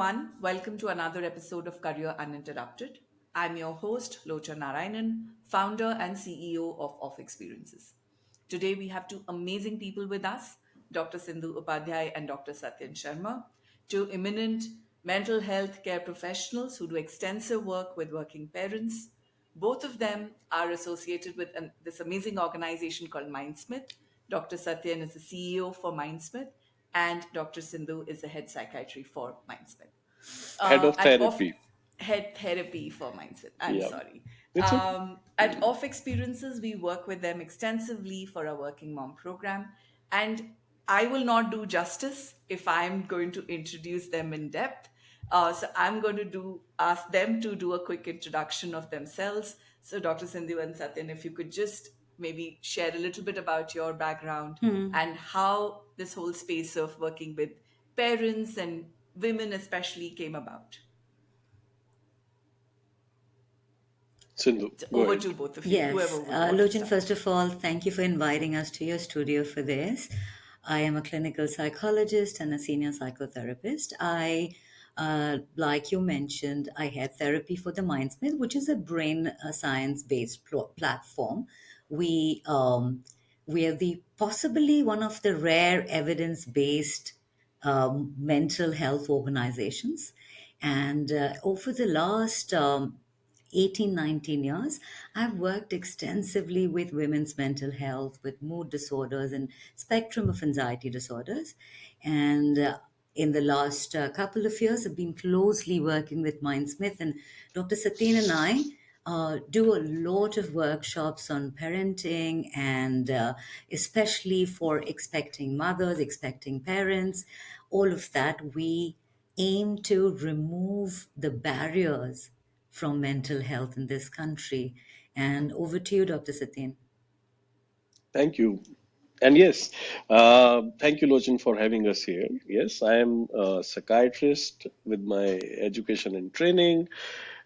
everyone. Welcome to another episode of Career Uninterrupted. I'm your host, Lochan Narayanan, founder and CEO of Off Experiences. Today, we have two amazing people with us, Dr. Sindhu Upadhyay and Dr. Satyen Sharma, two eminent mental health care professionals who do extensive work with working parents. Both of them are associated with this amazing organization called Mindsmith. Dr. Satyen is the CEO for Mindsmith, and Dr. Sindhu is the head psychiatry for Mindsmith. Head of At off therapy. Head therapy for Mindset. I'm Yeah, sorry. it's okay. At Off Experiences, we work with them extensively for our working mom program, and I will not do justice if I'm going to introduce them in depth. So I'm going to do ask them to do a quick introduction of themselves. So Dr. Sindhu and Satyan, if you could just maybe share a little bit about your background and how this whole space of working with parents and women especially came about. Sindhu, So go over ahead. to both of you, whoever Yes, would want to Lochan, start. first of all, thank you for inviting us to your studio for this. I am a clinical psychologist and a senior psychotherapist. Like you mentioned, I had therapy for the Mindsmith, which is a brain science-based platform. We we are the possibly one of the rare evidence-based mental health organizations, and over the last 18, 19 years, I've worked extensively with women's mental health, with mood disorders and spectrum of anxiety disorders. And in the last couple of years, I've been closely working with Mindsmith, and Dr. Satyen and I do a lot of workshops on parenting and especially for expecting mothers, expecting parents, all of that. We aim to remove the barriers from mental health in this country. And over to you, Dr. Satyen. Thank you. And yes, thank you, Lochan, for having us here. Yes, I am a psychiatrist with my education and training,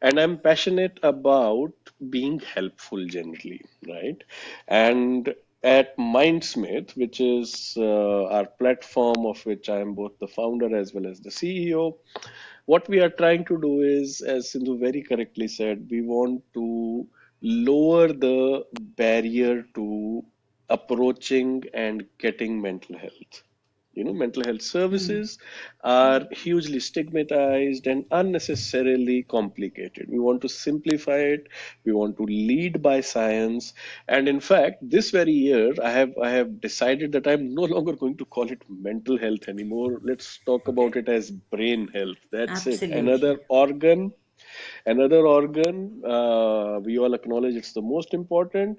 and I'm passionate about being helpful generally, right? And at Mindsmith, which is our platform of which I am both the founder as well as the CEO, what we are trying to do is, as Sindhu very correctly said, we want to lower the barrier to approaching and getting mental health. Mental health services are hugely stigmatized and unnecessarily complicated. We want to simplify it. We want to lead by science. And in fact, this very year, I have decided that I'm no longer going to call it mental health anymore. Let's talk about Okay. it as brain health. That's it. Absolutely. Another organ. We all acknowledge it's the most important,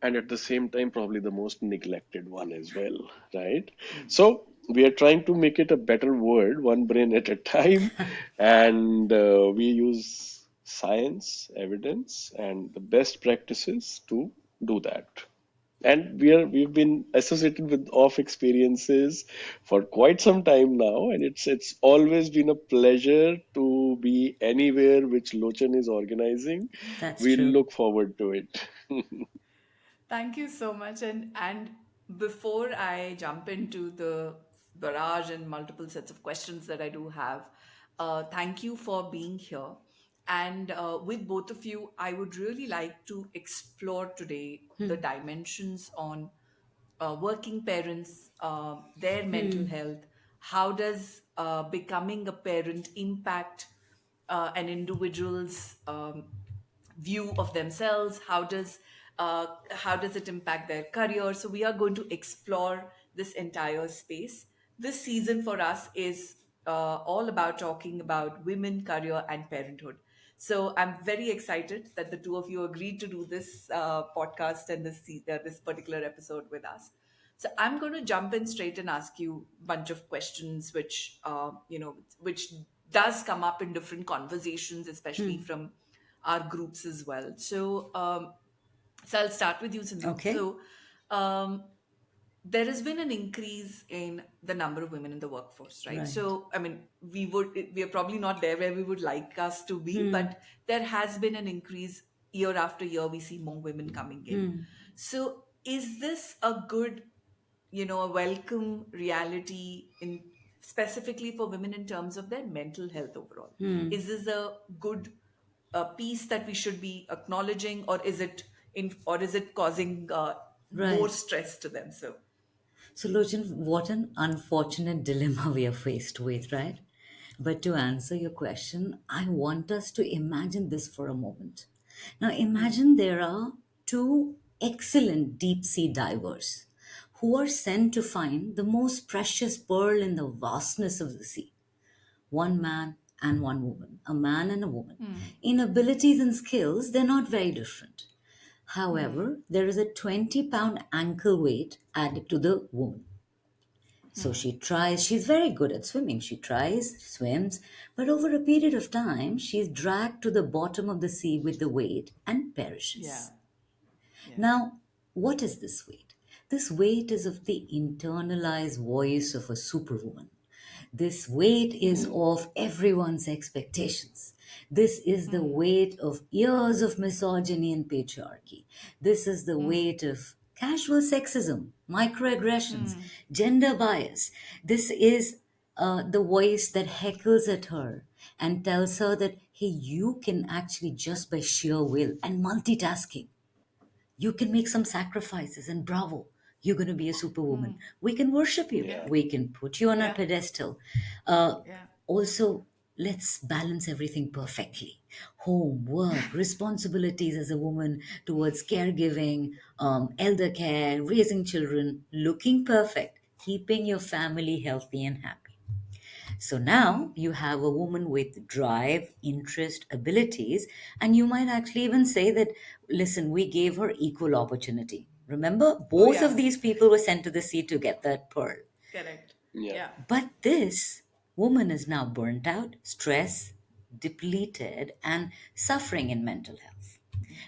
and at the same time probably the most neglected one as well, right? So we are trying to make it a better world, one brain at a time, and we use science, evidence, and the best practices to do that. And we've been associated with off experiences for quite some time now, and it's always been a pleasure to be anywhere which Lochan is organizing. That's We true. look forward to it. Thank you so much. And before I jump into the barrage and multiple sets of questions that I do have, thank you for being here. And with both of you, I would really like to explore today the dimensions on working parents, their mental health. How does becoming a parent impact an individual's view of themselves? How does it impact their career? So we are going to explore this entire space. This season for us is all about talking about women, career, and parenthood. So I'm very excited that the two of you agreed to do this podcast and this particular episode with us. So I'm going to jump in straight and ask you a bunch of questions, which does come up in different conversations, especially from our groups as well. So I'll start with you, Sindhu. Okay. Um, there has been an increase in the number of women in the workforce, right? Right. So, I mean, we are probably not there where we would like us to be, but there has been an increase year after year. We see more women coming in. So, is this a good, a welcome reality in specifically for women in terms of their mental health overall? Is this a good piece that we should be acknowledging, or is it causing more Right. stress to them? So, So, Lochan, what an unfortunate dilemma we are faced with, right? But to answer your question, I want us to imagine this for a moment. Now, imagine there are two excellent deep sea divers who are sent to find the most precious pearl in the vastness of the sea. One man and one woman, a man and a woman. In abilities and skills, they're not very different. However, there is a 20-pound ankle weight added to the woman. So she tries, she's very good at swimming. She tries, swims, but over a period of time, she's dragged to the bottom of the sea with the weight and yeah, perishes. yeah. Now, what is this weight? This weight is of the internalized voice of a superwoman. This weight is of everyone's expectations. This is the weight of years of misogyny and patriarchy. This is the weight of casual sexism, microaggressions, gender bias. This is the voice that heckles at her and tells her that, hey, you can actually just by sheer will and multitasking you can make some sacrifices and bravo, you're going to be a superwoman. We can worship you. Yeah, Yeah. We can put you on a yeah, pedestal. Uh, yeah. Also, let's balance everything perfectly. Home, work, responsibilities as a woman towards caregiving, elder care, raising children, looking perfect, keeping your family healthy and happy. So now you have a woman with drive, interest, abilities, and you might actually even say that, listen, we gave her equal opportunity. Remember, Oh, both of yeah. these people were sent to the sea to get that pearl. Correct. Yeah. Yeah. But this woman is now burnt out, stressed, depleted, and suffering in mental health.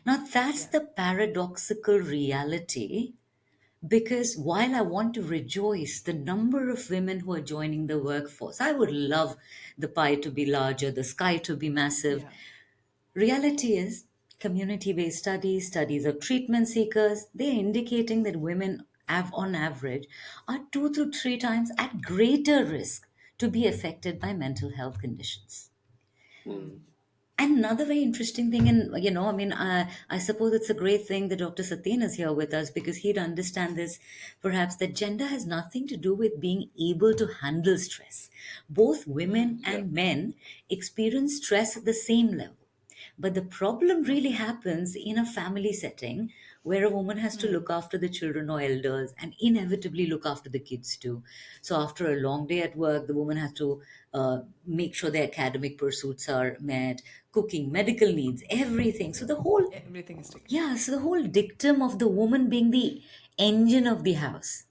Now, that's Yeah. the paradoxical reality because while I want to rejoice the number of women who are joining the workforce, I would love the pie to be larger, the sky to be massive. Yeah. Reality is, community based studies, studies of treatment seekers, they're indicating that women, on average, are 2 to 3 times at greater risk to be affected by mental health conditions. Mm. And another very interesting thing, and I mean, I suppose it's a great thing that Dr. Satyen is here with us because he'd understand this perhaps that gender has nothing to do with being able to handle stress. Both women Yeah. and men experience stress at the same level. But the problem really happens in a family setting where a woman has to look after the children or elders and inevitably look after the kids too. So, after a long day at work, the woman has to make sure their academic pursuits are met, cooking, medical needs, everything. So, Everything is taken care yeah, of. so the whole dictum of the woman being the engine of the house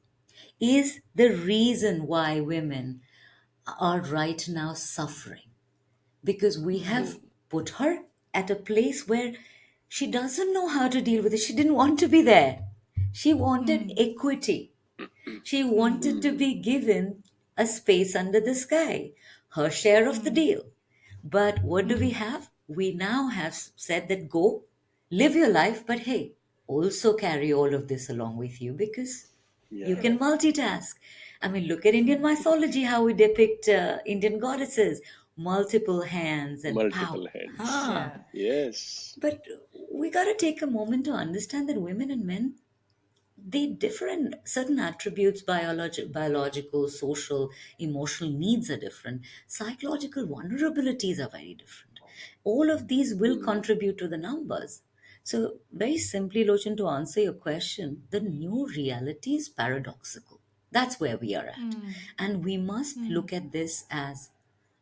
is the reason why women are right now suffering because we have Mm. put her at a place where she doesn't know how to deal with it. She didn't want to be there. She wanted equity. She wanted to be given a space under the sky, her share of the deal. But what do we have? We now have said that go, live your life, but hey, also carry all of this along with you because you Yeah. can Correct. multitask. I mean, look at Indian mythology, how we depict Indian goddesses, multiple hands and power. Multiple hands. Huh. Yeah. Yes. But we got to take a moment to understand that women and men they differ in certain attributes biological social emotional needs are different psychological vulnerabilities are very different all of these will Mm. contribute to the numbers so very simply Lochan to answer your question the new reality is paradoxical that's where we are at and we must look at this as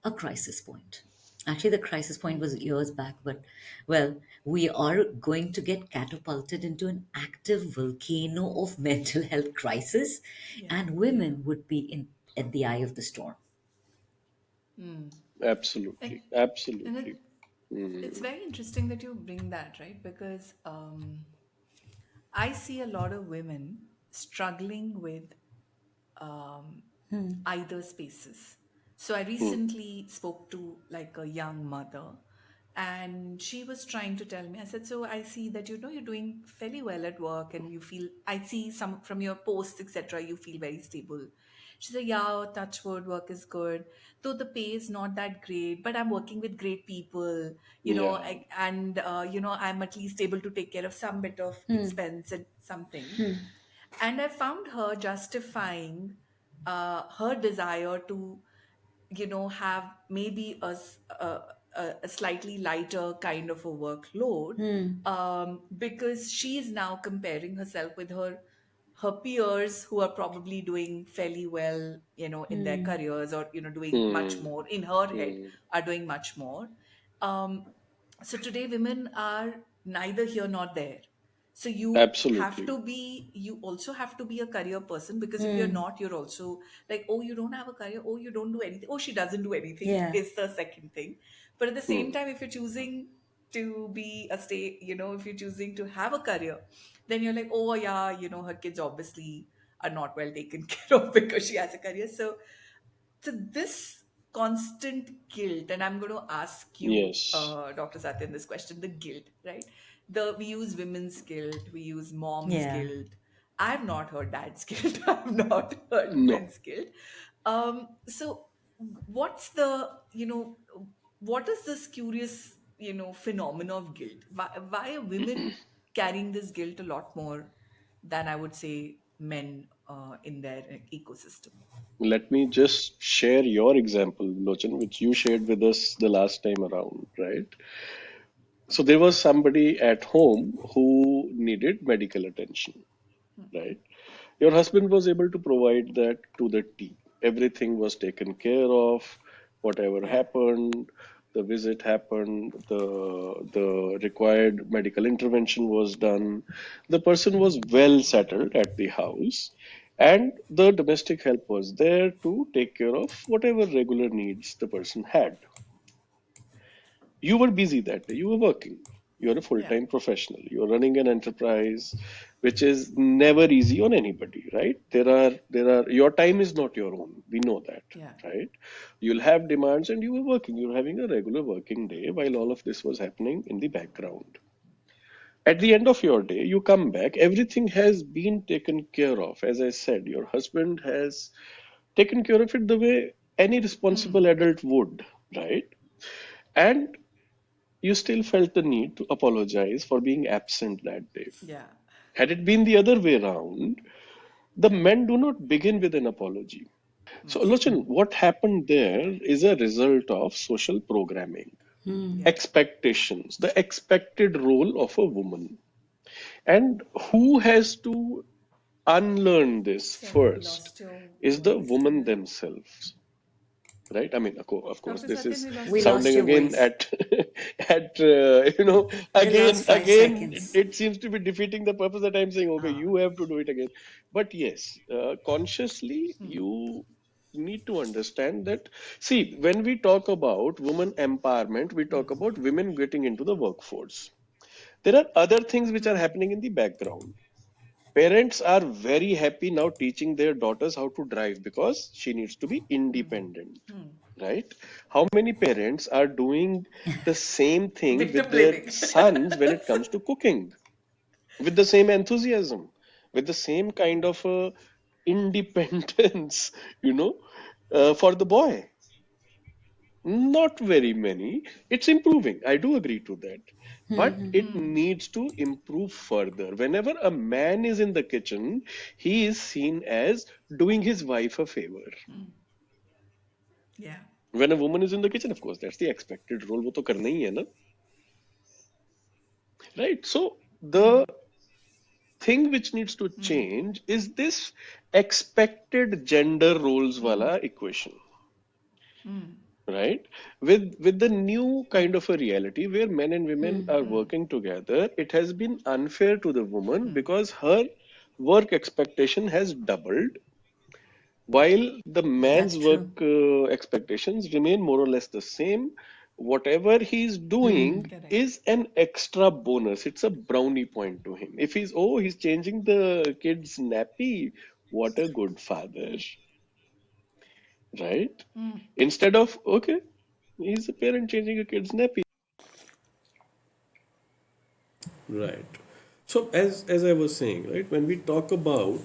a crisis point. Actually, the crisis point was years back, but well, we are going to get catapulted into an active volcano of mental health crisis, Yeah. and Yeah. women would be in at the eye of the storm. And Absolutely. and Absolutely. it's Mm. very interesting that you bring that, right? Because I see a lot of women struggling with um, either spaces. So I Mm. recently spoke to like a young mother, and she was trying to tell me. I said, "So I see that you're doing fairly well at work, and you feel. I see some from your posts, etc. You feel very stable. She said, yeah, touch wood, work is good. Though the pay is not that great, but I'm working with great people, Yeah. I'm at least able to take care of some bit of Hmm. expense and something. And I found her justifying her desire to, have maybe a slightly lighter kind of a workload, Hmm. because she's now comparing herself with her peers who are probably doing fairly well, in their Hmm. careers, or doing much Hmm. more in her head, Hmm. are doing much more. um, so today women are neither here nor there. So Absolutely. you also have to be a career person, because if you're Hmm. not, you're also like, oh, you don't have a career, oh, you don't do anything, oh, she doesn't do anything, Yeah. is the second thing. But at the same Hmm. time, if you're choosing to be a stay, if you're choosing to have a career, then you're like, oh yeah, her kids obviously are not well taken care of because she has a career. So this constant guilt, and I'm going to ask you, Yes. Dr. Satyan, this question: the guilt, right? We use women's guilt, we use mom's Yeah. guilt. I've not heard dad's guilt. I've not heard No. twins guilt. So what's the what is this curious phenomena of guilt? Why are women carrying this guilt a lot more than, I would say, men in their ecosystem? Let me just share your example, Lochan, which you shared with us the last time around, right? So there was somebody at home who needed medical attention, right? Your husband was able to provide that to the T. Everything was taken care of, whatever Yeah. happened, the visit happened, the required medical intervention was done. The person was well settled at the house, and the domestic help was there to take care of whatever regular needs the person had. You were busy that day, you were working, you're a Yeah. full-time professional, you're running an enterprise, which is never easy on anybody, right? There are your time is not your own, we know that, Yeah. right? You'll have demands, and you were working, you're having a regular working day while all of this was happening in the background. At the end of your day, you come back, everything has been taken care of. As I said, your husband has taken care of it the way any responsible adult would, right? And you still felt the need to apologize for being absent that day. Yeah. Had it been the other way around, the men do not begin with an apology. So, Lochan, what happened there is a result of social programming, Yeah. expectations, the expected role of a woman. And who has to unlearn this Sorry, we first lost your is the voice. Can woman you? themselves. Right? I mean, of course, Dr. this Satyan, is we lost We your lost sounding voice. your again voice. at at The last five again. seconds. It seems to be defeating the purpose that I'm saying. Okay, Ah. you have to do it again. But yes, consciously, you need to understand that. See, when we talk about women empowerment, we talk about women getting into the workforce. There are other things which are happening in the background. Parents are very happy now teaching their daughters how to drive because she needs to be independent, right? How many parents are doing the same thing with Victim their blaming. sons when it comes to cooking, with the same enthusiasm, with the same kind of independence, you know, for the boy? Not very many. It's improving. I do agree to that. But it needs to improve further. Whenever a man is in the kitchen, he is seen as doing his wife a favor. Yeah. When a woman is in the kitchen, of course, that's the expected role. वो तो करना ही है ना, right? So the thing which needs to change is this expected gender roles wala equation, right? With the new kind of a reality where men and women are working together, it has been unfair to the woman because her work expectation has doubled while the That's man's work true. expectations remain more or less the same. Whatever he's doing Correct. is an extra bonus, it's a brownie point to him. If he's changing the kid's nappy, what a good father, right? Instead of, okay, he's a parent changing a kid's nappy. Right. So as I was saying, right, when we talk about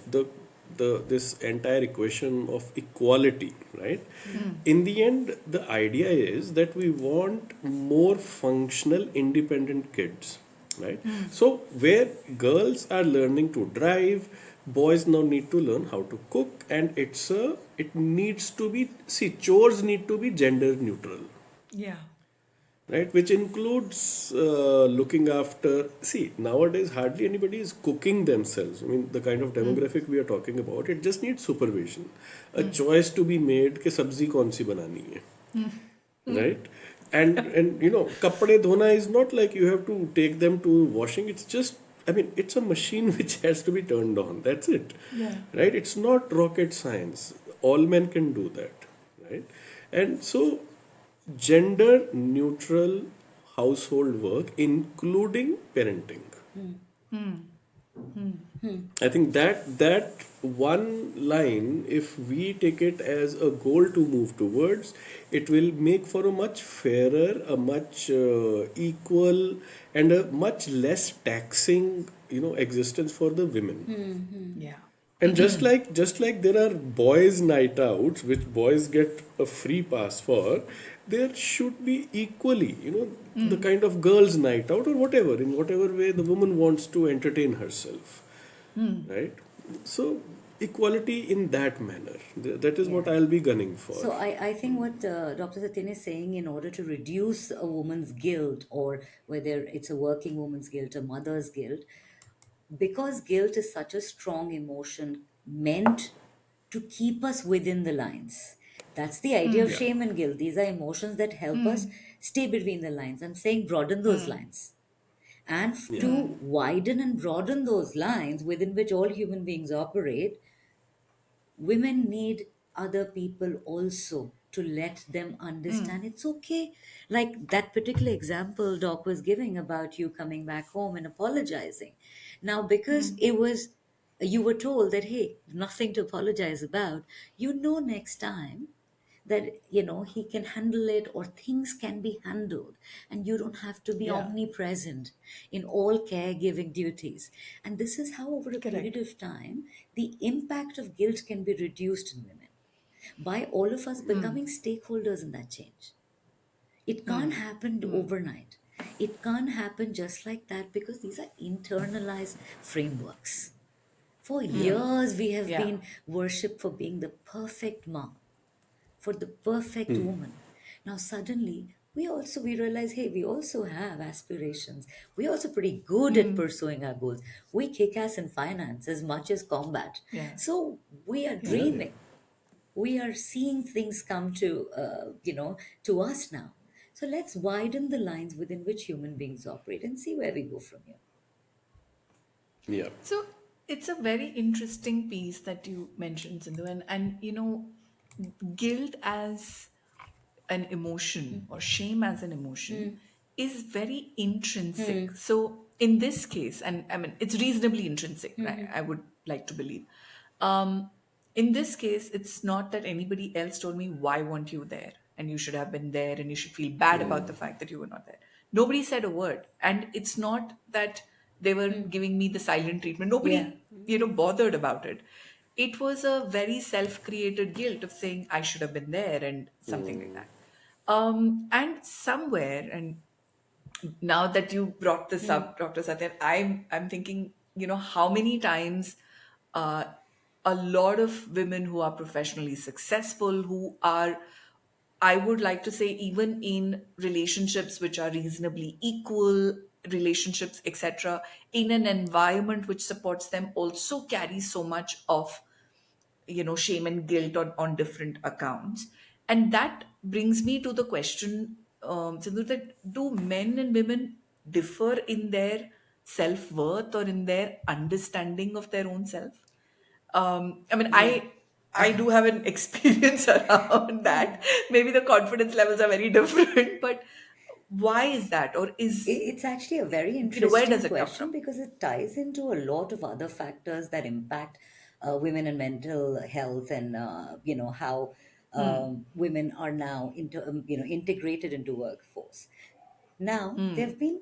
the this entire equation of equality, right? Mm. In the end, the idea is that we want more functional, independent kids, right? Mm. So where girls are learning to drive, boys now need to learn how to cook, and it needs to be, see, chores need to be gender neutral, Yeah. right? Which includes looking after. See, nowadays hardly anybody is cooking themselves. I mean, the kind of Mm. demographic we are talking about, it just needs supervision, a Mm. choice to be made कि सब्जी कौन सी बनानी है, right? And kapde dhona is not like you have to take them to washing. It's just, I mean, it's a machine which has to be turned on. That's it, Yeah. right? It's not rocket science. All men can do that, right? And so gender neutral household work, including parenting. Mm. Mm. I think that one line, if we take it as a goal to move towards, it will make for a much fairer, a much equal, and a much less taxing, existence for the women. Yeah. And just like there are boys' night outs, which boys get a free pass for, there should be equally, the Mm. kind of girls' night out or whatever, in whatever way the woman wants to entertain herself, Mm. right? So equality in that manner, that is what Yeah. I'll be gunning for. So I think what Dr. Satyen is saying, in order to reduce a woman's guilt, or whether it's a working woman's guilt, a mother's guilt, because guilt is such a strong emotion meant to keep us within the lines. That's the idea of Mm. Yeah. shame and guilt. These are emotions that help us Mm. stay between the lines. I'm saying broaden those Mm. lines. And Yeah. Mm. to widen and broaden those lines within which all human beings operate, women need other people also to let them Mm. understand it's okay. Like that particular example Doc was giving about you coming back home and apologizing. Now, because Mm. it was, you were told that, hey, nothing to apologize about, next time that he can handle it, or things can be handled, and you don't have to be Yeah. omnipresent in all caregiving duties. And this is how, over a period Correct. of time, the impact of guilt can be reduced in women by all of us Mm. becoming stakeholders in that change. It can't Mm. happen Mm. overnight. It can't happen just like that, because these are internalized frameworks. For Mm. years we have Yeah. been worshipped for being the perfect mom, for the perfect woman. Now suddenly we realize, hey, we also have aspirations. We're also pretty good at Mm. pursuing our goals. We kick ass in finance as much as combat. Yeah. So we are Yeah. Yeah. Yeah. dreaming. We are seeing things come to to us now. So let's widen the lines within which human beings operate and see where we go from here. Yeah. So it's a very interesting piece that you mentioned, Sindhu, and guilt as an emotion or shame as an emotion is very intrinsic. So in this case, and I mean it's reasonably intrinsic, right? I would like to believe. Um, in this case, it's not that anybody else told me why weren't you there, and you should have been there, and you should feel bad about the fact that you were not there. Nobody said a word, and it's not that they were giving me the silent treatment. Yeah. Nobody, bothered about it. It was a very self-created guilt of saying I should have been there and something like that. And somewhere, and now that you brought this up, Dr. Satyan, I'm thinking, how many times uh, a lot of women who are professionally successful, who are, I would like to say, even in relationships which are reasonably equal, relationships, etc., in an environment which supports them, also carry so much of shame and guilt on different accounts. And that brings me to the question, Sindhu, that do men and women differ in their self-worth or in their understanding of their own self? I mean, Yeah. I do have an experience around Yeah. that. Maybe the confidence levels are very different, but why is that? Or It's actually a very where interesting does it come question, from? because it ties into a lot of other factors that impact women and mental health, and how women are now integrated into workforce. Now, there have been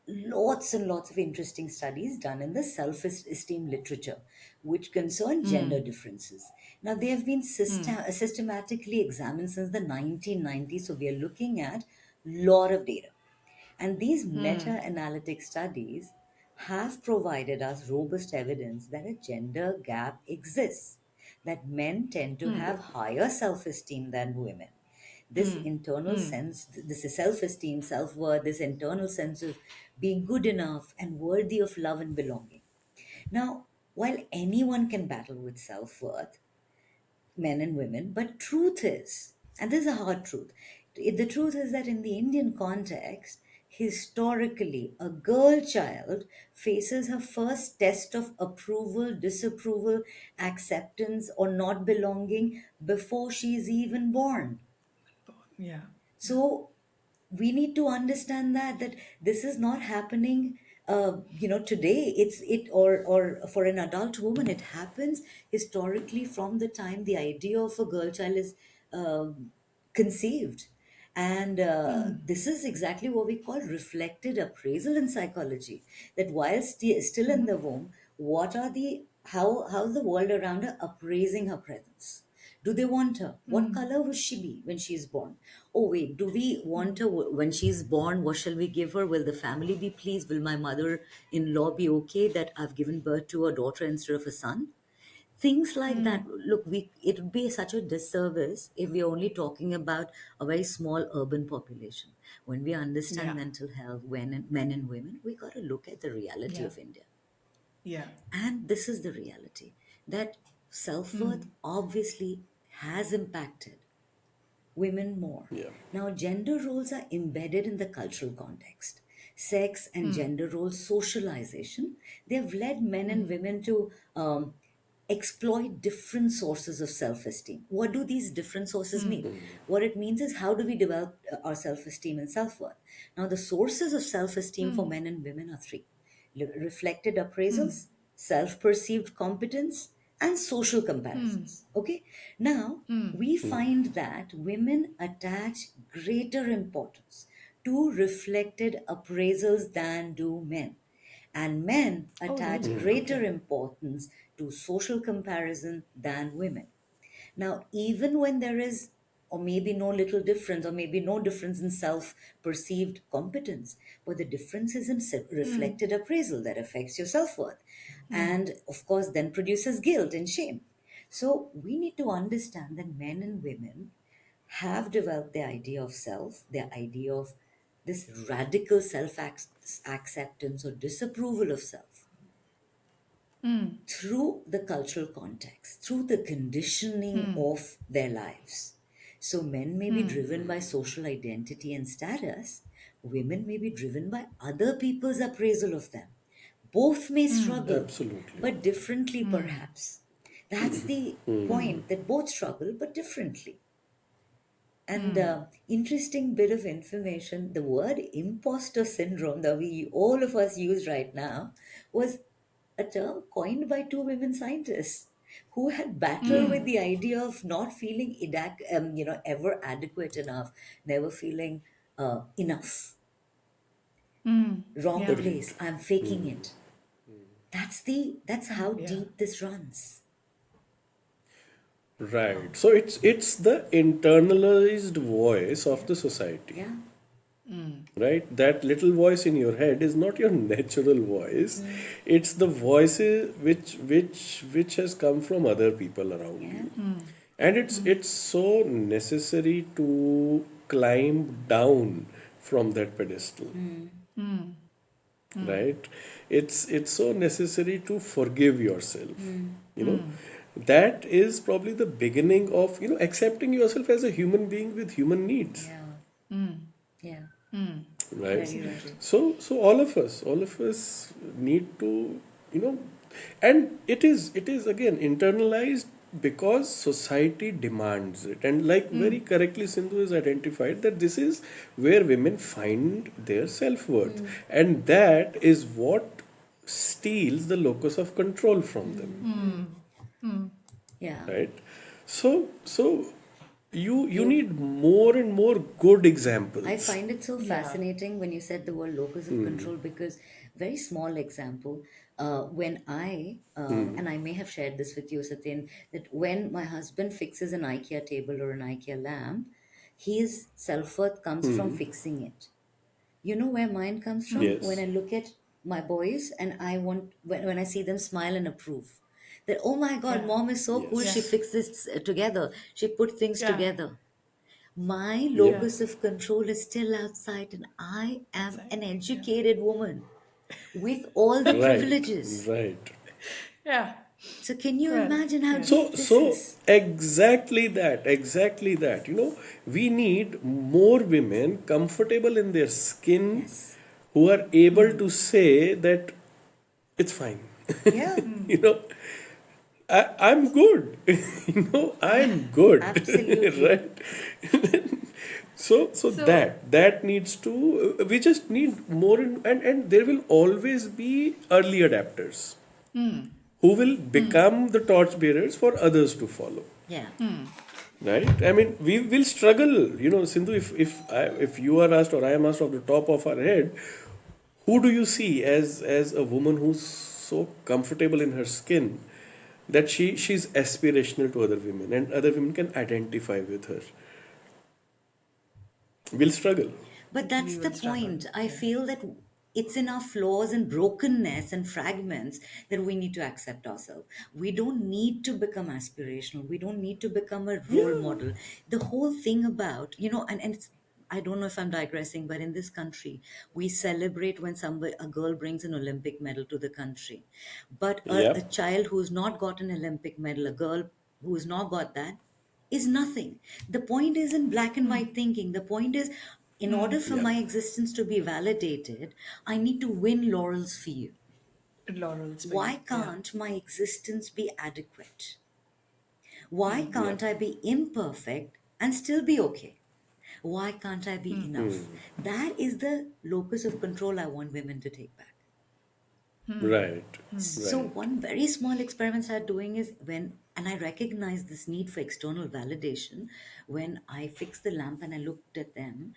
lots and lots of interesting studies done in the self esteem literature, which concern gender differences. Now, they have been systematically examined since the 1990s, so we are looking at lot of data. And these meta analytic studies have provided us robust evidence that a gender gap exists, that men tend to have higher self esteem than women. This internal sense, this is self esteem, self worth, this internal sense of being good enough and worthy of love and belonging. Now, while anyone can battle with self worth, men and women, but truth is, and this is a hard truth, the truth is that in the Indian context, historically, a girl child faces her first test of approval, disapproval, acceptance, or not belonging before she is even born. Yeah. So we need to understand that this is not happening today. Or for an adult woman, it happens historically from the time the idea of a girl child is conceived. And this is exactly what we call reflected appraisal in psychology, that while still in the womb, what are the how's the world around her appraising her presence? Do they want her? What color will she be when she is born? Oh, wait, do we want her when she's born? What shall we give her? Will the family be pleased? Will my mother in law be okay that I've given birth to a daughter instead of a son? Things like that. Look, it would be such a disservice if we're only talking about a very small urban population. When we understand Yeah. mental health, when men and women, we got to look at the reality Yeah. of India. Yeah. And this is the reality, that self worth obviously has impacted women more. Yeah. Now, gender roles are embedded in the cultural context. Sex and gender role socialization, they have led men and women to exploit different sources of self esteem. What do these different sources mean? What it means is, how do we develop our self esteem and self worth? Now, the sources of self esteem for men and women are three: reflected appraisals, self perceived competence, and social comparisons. Okay? Now, we find that women attach greater importance to reflected appraisals than do men. And men Oh, attach really? greater Okay. importance to social comparison than women. Now, even when there is, or maybe no little difference, or maybe no difference in self perceived competence, but the difference is in reflected appraisal that affects your self worth. And of course, then produces guilt and shame. So, we need to understand that men and women have developed the idea of self, the idea of this radical self acceptance or disapproval of self through the cultural context, through the conditioning of their lives. So, men may be driven by social identity and status, women may be driven by other people's appraisal of them. Both may struggle, Absolutely. but differently, perhaps. That's the point, that both struggle, but differently. And interesting bit of information, the word imposter syndrome that we all of us use right now was a term coined by two women scientists who had battled with the idea of not feeling ever adequate enough, never feeling enough. Wrong Yeah. Agreed. place. I'm faking it. That's how Yeah. deep this runs. Right. So it's the internalized voice of the society. Yeah. Right? That little voice in your head is not your natural voice. It's the voices which has come from other people around Yeah. you. And it's so necessary to climb down from that pedestal. Right? It's so necessary to forgive yourself. You know, that is probably the beginning of accepting yourself as a human being with human needs. Yeah. Yeah. Right. Very right. Absolutely. So all of us need to you know and it is again internalized because society demands it, and like very correctly Sindhu has identified that this is where women find their self-worth, and that is what steals the locus of control from them. Yeah. Right. So you You need more and more good I examples. find it so Yeah. fascinating when you said the word locus of control because very small example. When and I may have shared this with you, Satyen, that when my husband fixes an IKEA table or an IKEA lamp, his self-worth comes from fixing it. You know where mine comes from? When Yes. I look at my boys and when I see them smile and approve. That, oh my God, Yeah. mom is so cool. Yeah. She Yes. fixed this together. She put things Yeah. together. My Yep. Yeah. locus of control is still outside, and I am Outside. an Yeah. educated woman with all the Right. privileges. Right. Yeah. So, can you Well, imagine how yes. deep this So is? exactly that, exactly that. We need more women comfortable in their skin Yes. who are able to say that it's fine. Yeah, you know, I'm good. I'm good. absolutely. right? So So, that needs to we just need more and there will always be early adapters who will become the torchbearers for others to follow. Yeah. Right? I mean, we will struggle. Sindhu, if you are asked or I am asked off the top of our head, who do you see as a woman who's so comfortable in her skin that she's aspirational to other women and other women can identify with her? We'll struggle. But we that's the will struggle. point. I Yeah. feel that it's in our flaws and brokenness and fragments that we need to accept ourselves. We don't need to become aspirational. We don't need to become a role Yeah. model. The whole thing about, and it's, I don't know if I'm digressing, but in this country, we celebrate when a girl brings an Olympic medal to the country. But a Yep. child who's not got an Olympic medal, a girl who's not got that, is nothing. The point is in black and white thinking. The point is, in order for Yep. my existence to be validated, I need to win laurels for you. Laurels for you. Why Yeah. can't my existence be adequate? Why Yep. can't I be imperfect and still be okay? Why can't I be enough? That is the locus of control I want women to take back. Right. So Right. one very small experiment I started doing is and I recognized this need for external validation when I fixed the lamp and I looked at them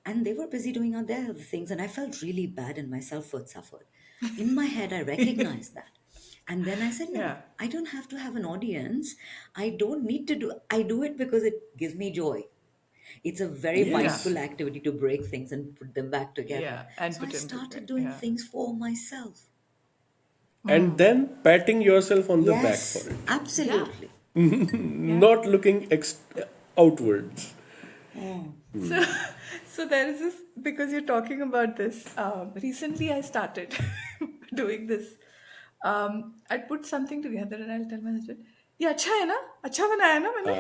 and they were busy doing out their other things and I felt really bad and my self-worth suffered. In my head, I recognized that. And then I said, no, Yeah. I don't have to have an audience. I don't need to I do it because it gives me joy. It's a very Yeah. mindful Yes. activity to break things and put them back together. Yeah. And So I put him started together. doing Yeah. things for myself. And then patting yourself on the back for Yes, it, Yeah. absolutely. Yeah. not looking outwards. Oh, So, so there is this because you're talking about this. Recently, I started doing this. I'd put something together and I'll tell my husband, "ये अच्छा है ना? अच्छा बनाया ना मैंने?"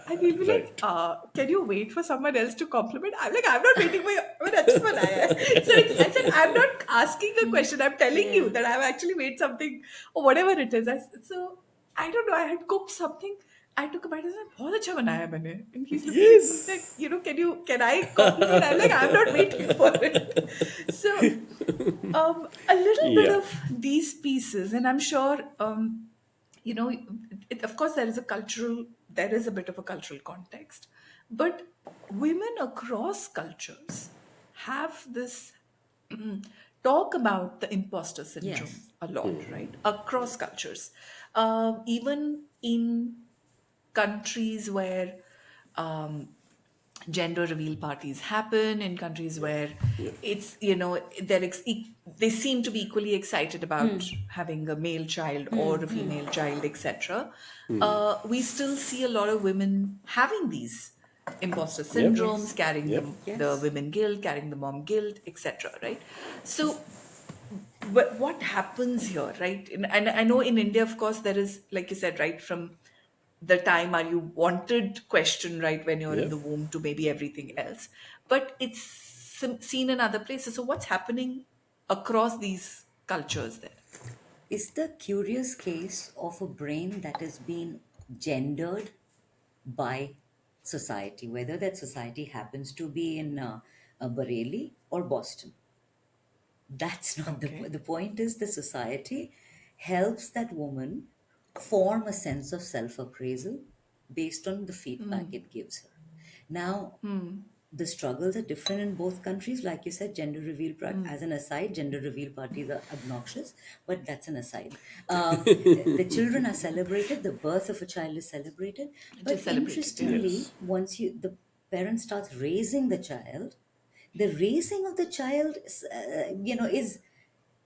And he'll be like, Right. "Can you wait for someone else to compliment?" I'm like, "I'm not waiting for you. I mean, अच्छा बनाया है." So I said, "I'm not asking a question. I'm telling you yeah. that I've actually made something or whatever it is." So I don't know. I had cooked something. I took a bite and said, बहुत अच्छा बनाया है मैंने. And he's looking at me. He's like, Yes. can I compliment? I'm like, I'm not waiting for it. So a little bit Yeah. of these pieces, and I'm sure, you know, of course, there is a bit of a cultural context, but women across cultures have this talk about the imposter syndrome Yes. a lot, right? Across cultures. Even in countries where um, gender reveal parties happen, in countries where Yeah. it's they seem to be equally excited about having a male child or a female child, etc. We still see a lot of women having these imposter Yep. syndromes, Yes. carrying Yep. the Yes. women guilt, carrying the mom guilt, etc., right? So what happens here, right? And I know in India, of course, there is, like you said, right from the time are you wanted question, right, when you're in Yep. the womb, to maybe everything else, but it's seen in other places. So what's happening across these cultures there? Is the curious case of a brain that has been gendered by society, whether that society happens to be in Bareilly or Boston. That's not the Okay. point. The point is the society helps that woman form a sense of self appraisal based on the feedback it gives her. Now, the struggles are different in both countries. Like you said, as an aside, gender reveal parties are obnoxious, but that's an aside. Um, the children are celebrated, the birth of a child is celebrated, It but is celebrated, yeah. interestingly, Yes. the parent starts raising the raising of the child, is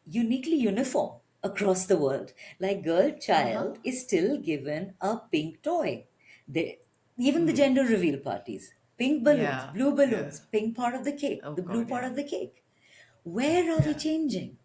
uniquely uniform across the world. Like girl Uh-huh. child is still given a pink toy. They, even the gender reveal parties, pink balloons, Yeah, blue yeah. balloons, pink part of the cake, Oh the blue God, part yeah. of the cake. Where are we Yeah. changing?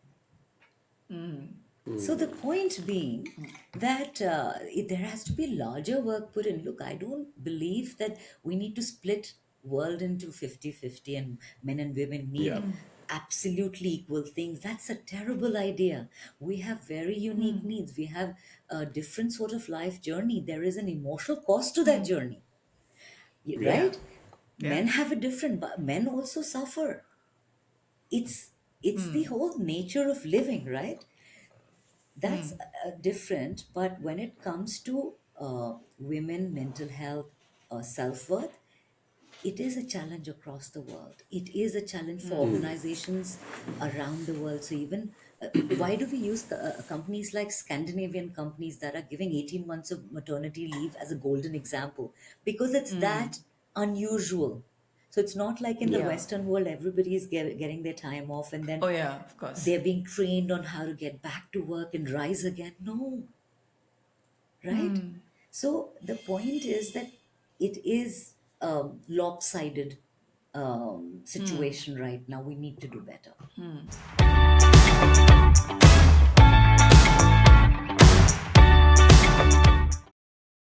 So the point being that there has to be larger work put in. Look, I don't believe that we need to split world into 50-50 and men and women need Yeah. absolutely equal things. That's a terrible idea. We have very unique needs. We have a different sort of life journey. There is an emotional cost to that journey, Yeah. Yeah. right? Yeah. Men have a different, but men also suffer. It's the whole nature of living, right? That's different. But when it comes to women mental health, self-worth, it is a challenge across the world. It is a challenge for organizations around the world. So even why do we use companies like Scandinavian companies that are giving 18 months of maternity leave as a golden example? Because it's that unusual. So it's not like in the Yeah. Yeah. Western world everybody is getting their time off and then Oh yeah, of course. they're being trained on how to get back to work and rise again. No, right? So the point is that it is a lopsided situation right now. We need to do better.